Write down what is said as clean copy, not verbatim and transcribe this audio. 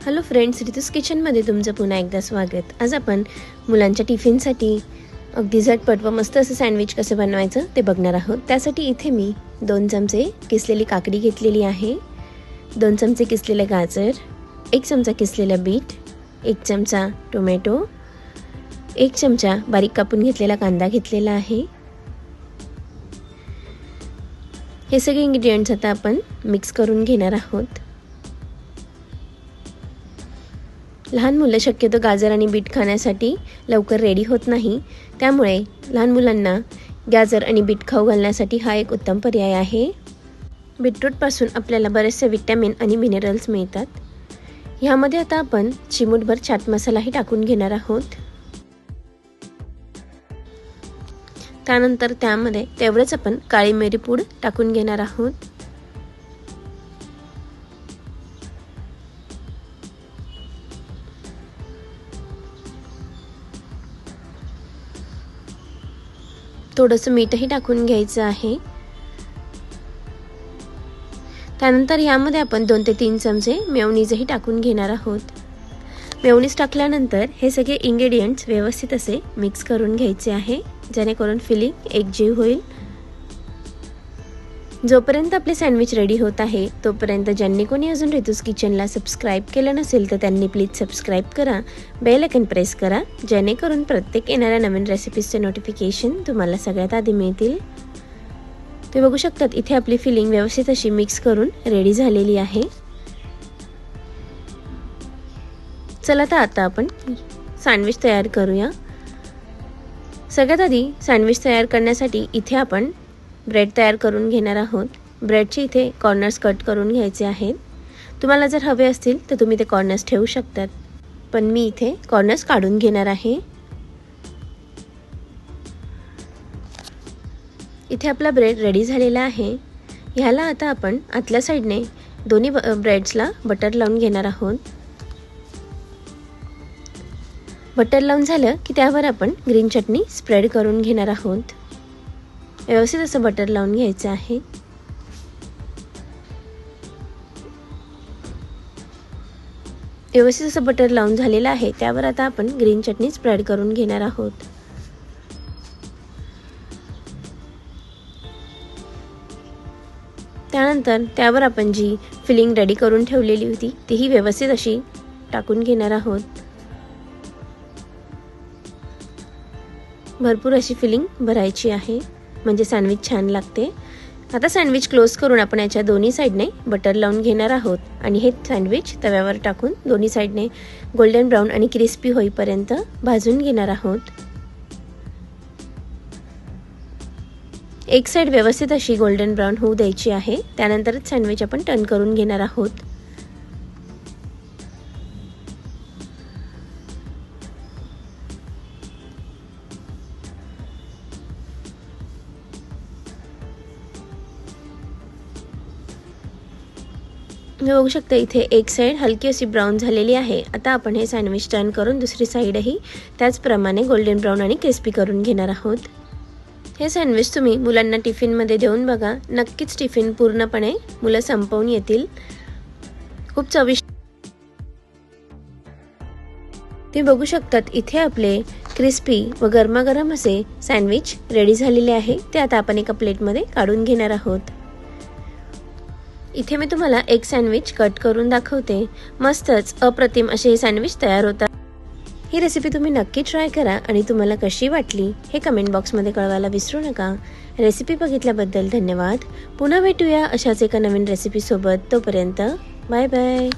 Hello friends, रितूस किचनमध्ये तुमचं पुन्हा एकदा स्वागत। आज आपण मुलांच्या टिफिनसाठी अगदी झटपट व मस्त असं सँडविच कसं बनवायचं ते बघणार आहोत। त्यासाठी इथे मी 2 चमचे किसलेली काकडी घेतलेली आहे, 2 चमचे किसलेले गाजर, 1 चमचा किसलेला बीट, 1 चमचा टोमॅटो, 1 चमचा बारीक कापून घेतलेला कांदा घेतलेला आहे। हे सगळे इन्ग्रेडियंट्स आता आपण मिक्स करून घेणार आहोत। लहान मुलं शक्यतो गाजर आणि बीट खाण्यासाठी लवकर रेडी होत नाही, त्यामुळे लहान मुलांना गाजर आणि बीट खाऊ घालण्यासाठी हा एक उत्तम पर्याय आहे। बीटरूटपासून आपल्याला बरेचसे विटॅमिन आणि मिनरल्स मिळतात। ह्यामध्ये आता आपण चिमूटभर चाट मसालाही टाकून घेणार आहोत। त्यानंतर त्यामध्ये तेवढेच आपण काळी मिरी पूड टाकून घेणार आहोत। थोडंसं मीठही टाकून घ्यायचं आहे। त्यानंतर यामध्ये आपण 2 ते 3 चमचे मेयोनीजही टाकून घेणार आहोत। मेयोनीज टाकल्यानंतर हे सगळे इन्ग्रेडियंट्स व्यवस्थित असे मिक्स करून घ्यायचे आहे, जेणेकरून फिलिंग एकजीव होईल। जोपर्यंत आपले सँडविच रेडी होत आहे तोपर्यंत ज्यांनी कोणी अजून रितूस किचनला सबस्क्राइब केलं नसेल तर त्यांनी प्लीज सबस्क्राइब करा, बेल आयकॉन प्रेस करा, जेणेकरून प्रत्येक येणाऱ्या नवीन रेसिपीजचे नोटिफिकेशन तुम्हाला सगळ्यात आधी मिळतील। तुम्ही बघू शकतात इथे आपली फिलिंग व्यवस्थित अशी मिक्स करून रेडी झालेली आहे। चला तर आता आपण सँडविच तयार करूया। सगळ्यात आधी सँडविच तयार करण्यासाठी इथे आपण ब्रेड तयार करून घेणार आहोत। ब्रेडचे इथे कॉर्नर्स कट करून घ्यायचे आहेत। तुम्हाला जर हवे असतील तर तुम्ही ते कॉर्नर्स ठेवू शकतात, पण मी इथे कॉर्नर्स काढून घेणार आहे। इथे आपला ब्रेड रेडी झालेला आहे। ह्याला आता आपण आतल्या साईडने दोन्ही ब्रेड्सला बटर लावून घेणार आहोत। बटर लावून झालं की त्यावर आपण ग्रीन चटणी स्प्रेड करून घेणार आहोत। व्यवस्थित असं बटर लावून घ्यायचं आहे। व्यवस्थित असं बटर लावून झालेलं आहे, त्यावर आता आपण ग्रीन चटणी स्प्रेड करून घेणार आहोत। त्यानंतर त्यावर आपण जी फिलिंग रेडी करून ठेवलेली होती तीही व्यवस्थित अशी टाकून घेणार आहोत। भरपूर अशी फिलिंग भरायची आहे, म्हणजे सँडविच छान लागते। आता सँडविच क्लोज करून आपण याच्या दोन्ही साइडने बटर लावून घेणार आहोत आणि हे सँडविच तव्यावर टाकून दोन्ही साइडने गोल्डन ब्राउन आणि क्रिस्पी होईपर्यंत भाजून घेणार आहोत। एक साइड व्यवस्थित अशी गोल्डन ब्राउन होऊ द्यायची आहे, त्यानंतरच सँडविच आपण टर्न करून घेणार आहोत। बघू शकता इथे एक साइड हलकी अशी ब्राउन झालेली आहे। आता आपण हे सँडविच टर्न करून दुसरी साइडही त्याचप्रमाणे गोल्डन ब्राउन आणि क्रिस्पी करून घेणार आहोत। हे सँडविच तुम्ही मुलांना टिफिनमध्ये देऊन बघा, नक्कीच टिफिन पूर्णपणे मुलं संपवून येतील। खूप चविष्ट ते बघू शकतात इथे आपले क्रिस्पी व गरमागरम असे सँडविच रेडी झालेले आहे। ते आता आपण एका प्लेटमध्ये काढून घेणार आहोत। इथे मी तुम्हाला एक सँडविच कट करून दाखवते। मस्तच अप्रतिम असे हे सँडविच तयार होतात। ही रेसिपी तुम्ही नक्की ट्राय करा आणि तुम्हाला कशी वाटली हे कमेंट बॉक्समध्ये कळवायला विसरू नका। रेसिपी बघितल्याबद्दल धन्यवाद। पुन्हा भेटूया अशाच एका नवीन रेसिपी सोबत। तोपर्यंत बाय बाय।